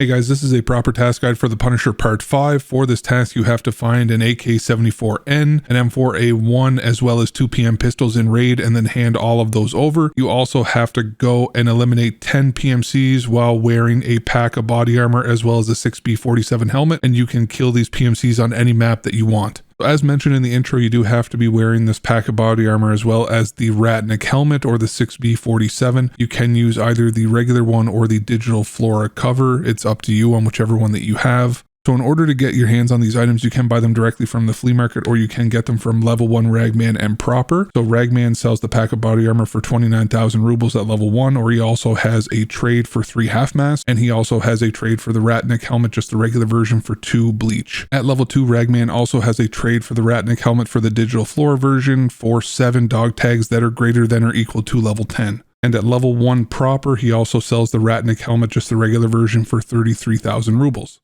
Hey guys, this is a proper task guide for the Punisher Part 5. For this task, you have to find an AK-74N, an M4A1, as well as 2 PM pistols in raid, and then hand all of those over. You also have to go and eliminate 10 PMCs while wearing a pack of body armor, as well as a 6B47 helmet, and you can kill these PMCs on any map that you want. As mentioned in the intro, you do have to be wearing this pack of body armor as well as the Ratnik helmet or the 6B47. You can use either the regular one or the digital Flora cover. It's up to you on whichever one that you have. So in order to get your hands on these items, you can buy them directly from the flea market, or you can get them from Level 1 Ragman and Proper. So Ragman sells the pack of body armor for 29,000 rubles at Level 1, or he also has a trade for 3 half masks, and he also has a trade for the Ratnik helmet, just the regular version, for 2 bleach. At Level 2, Ragman also has a trade for the Ratnik helmet for the digital Flora version for 7 dog tags that are greater than or equal to Level 10. And at Level 1 Proper, he also sells the Ratnik helmet, just the regular version, for 33,000 rubles.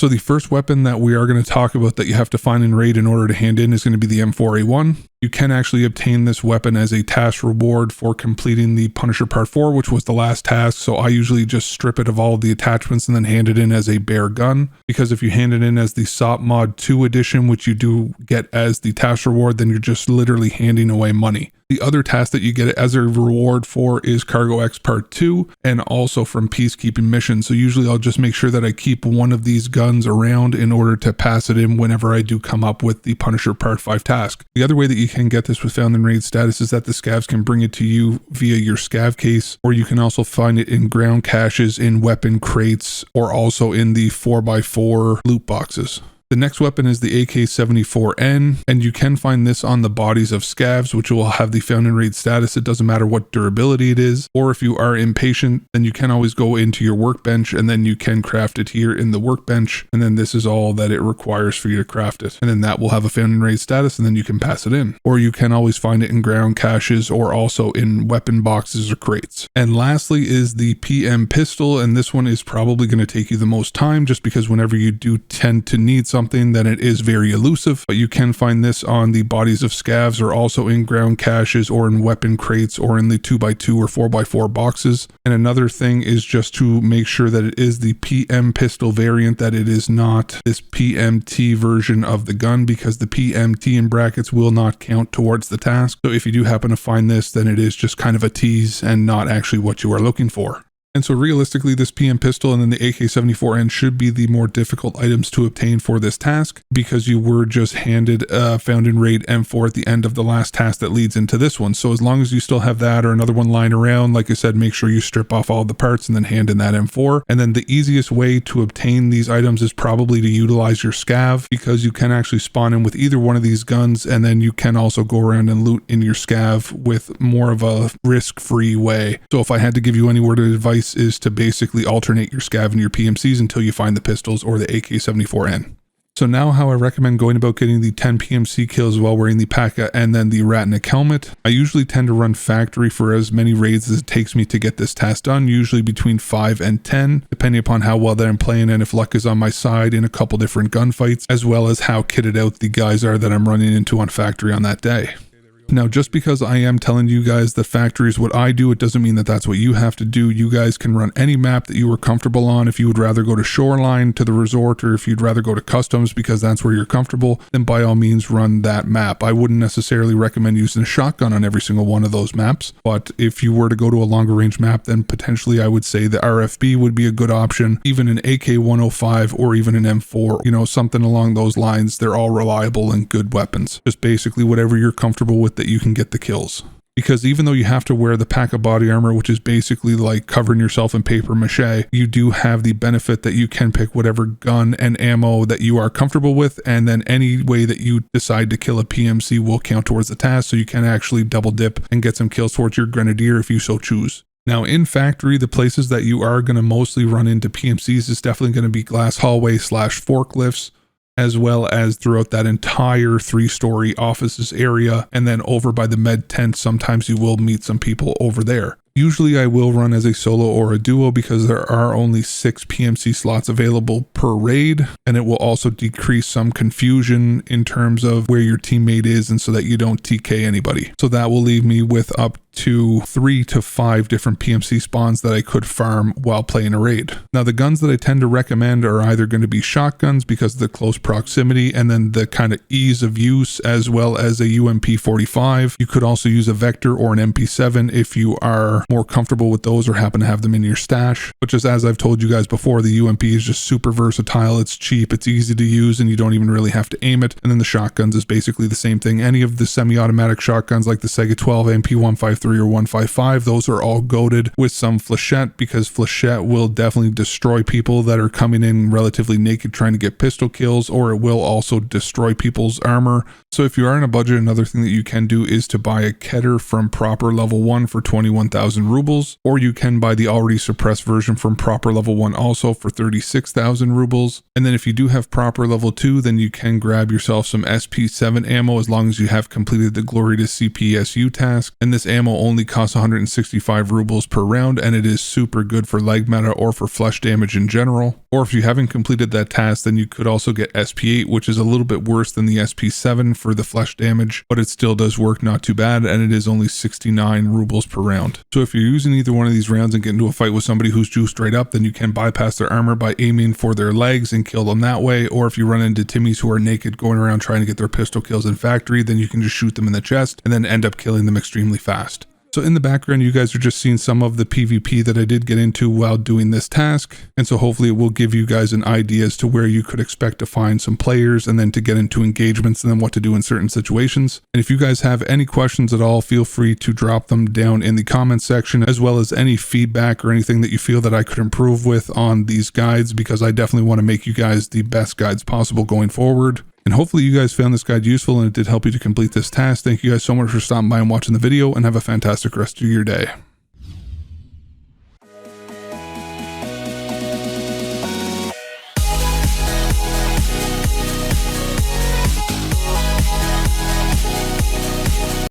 So the first weapon that we are going to talk about that you have to find in raid in order to hand in is going to be the M4A1. You can actually obtain this weapon as a task reward for completing the Punisher Part 4, which was the last task. So I usually just strip it of all of the attachments and then hand it in as a bare gun. Because if you hand it in as the SOP Mod 2 edition, which you do get as the task reward, then you're just literally handing away money. The other task that you get as a reward for is Cargo X Part 2 and also from Peacekeeping missions. So usually I'll just make sure that I keep one of these guns around in order to pass it in whenever I do come up with the Punisher Part 5 task. The other way that you can get this with Found in Raid status is that the scavs can bring it to you via your scav case, or you can also find it in ground caches, in weapon crates, or also in the 4x4 loot boxes. The next weapon is the AK-74N, and you can find this on the bodies of scavs, which will have the Found in Raid status. It doesn't matter what durability it is, or if you are impatient, then you can always go into your workbench and then you can craft it here in the workbench, and then this is all that it requires for you to craft it. And then that will have a Found in Raid status, and then you can pass it in. Or you can always find it in ground caches or also in weapon boxes or crates. And lastly is the PM pistol, and this one is probably going to take you the most time just because whenever you do tend to need something, then it is very elusive, but you can find this on the bodies of scavs or also in ground caches or in weapon crates or in the 2x2 or 4x4 boxes. And another thing is just to make sure that it is the PM pistol variant, that it is not this PMT version of the gun, because the PMT in brackets will not count towards the task. So if you do happen to find this, then it is just kind of a tease and not actually what you are looking for. And so realistically, this PM pistol and then the AK-74N should be the more difficult items to obtain for this task, because you were just handed Found in Raid M4 at the end of the last task that leads into this one. So as long as you still have that or another one lying around, like I said, make sure you strip off all the parts and then hand in that M4. And then the easiest way to obtain these items is probably to utilize your scav, because you can actually spawn in with either one of these guns, and then you can also go around and loot in your scav with more of a risk-free way. So if I had to give you any word of advice, is to basically alternate your scav and your PMCs until you find the pistols or the AK-74N. So now how I recommend going about getting the 10 PMC kills while wearing the P.A.C.A. and then the Ratnik helmet. I usually tend to run factory for as many raids as it takes me to get this task done, usually between 5 and 10, depending upon how well that I'm playing and if luck is on my side in a couple different gunfights, as well as how kitted out the guys are that I'm running into on factory on that day. Now, just because I am telling you guys that factory is what I do, it doesn't mean that that's what you have to do. You guys can run any map that you are comfortable on. If you would rather go to Shoreline, to the resort, or if you'd rather go to customs because that's where you're comfortable, then by all means run that map. I wouldn't necessarily recommend using a shotgun on every single one of those maps, but if you were to go to a longer range map, then potentially I would say the RFB would be a good option, even an AK-105 or even an M4, you know, something along those lines. They're all reliable and good weapons. Just basically whatever you're comfortable with that you can get the kills. Because even though you have to wear the pack of body armor, which is basically like covering yourself in paper mache, you do have the benefit that you can pick whatever gun and ammo that you are comfortable with, and then any way that you decide to kill a PMC will count towards the task, so you can actually double dip and get some kills towards your grenadier if you so choose. Now in factory, the places that you are going to mostly run into PMCs is definitely going to be glass hallway / forklifts, as well as throughout that entire 3-story offices area, and then over by the med tent, sometimes you will meet some people over there. Usually I will run as a solo or a duo because there are only 6 PMC slots available per raid, and it will also decrease some confusion in terms of where your teammate is and so that you don't TK anybody. So that will leave me with up to 3 to 5 different PMC spawns that I could farm while playing a raid. Now the guns that I tend to recommend are either going to be shotguns because of the close proximity and then the kind of ease of use, as well as a UMP45. You could also use a Vector or an MP7 if you are more comfortable with those or happen to have them in your stash. But just as I've told you guys before, the UMP is just super versatile, it's cheap, it's easy to use, and you don't even really have to aim it. And then the shotguns is basically the same thing. Any of the semi-automatic shotguns like the Sega 12, MP153 or 155, those are all goated with some flechette, because flechette will definitely destroy people that are coming in relatively naked trying to get pistol kills, or it will also destroy people's armor. So if you are in a budget, another thing that you can do is to buy a Keter from Proper Level 1 for 21,000 rubles, or you can buy the already suppressed version from Proper Level 1 also for 36,000 rubles. And then if you do have Proper Level 2, then you can grab yourself some SP7 ammo as long as you have completed the Glory to CPSU task. And this ammo only costs 165 rubles per round, and it is super good for leg meta or for flesh damage in general. Or if you haven't completed that task, then you could also get SP8, which is a little bit worse than the SP7 for the flesh damage, but it still does work not too bad, and it is only 69 rubles per round. So if you're using either one of these rounds and get into a fight with somebody who's juiced straight up, then you can bypass their armor by aiming for their legs and kill them that way. Or if you run into Timmies who are naked going around trying to get their pistol kills in factory, then you can just shoot them in the chest and then end up killing them extremely fast. So in the background, you guys are just seeing some of the PvP that I did get into while doing this task. And so hopefully it will give you guys an idea as to where you could expect to find some players and then to get into engagements and then what to do in certain situations. And if you guys have any questions at all, feel free to drop them down in the comments section, as well as any feedback or anything that you feel that I could improve with on these guides, because I definitely want to make you guys the best guides possible going forward. And hopefully you guys found this guide useful and it did help you to complete this task. Thank you guys so much for stopping by and watching the video, and have a fantastic rest of your day.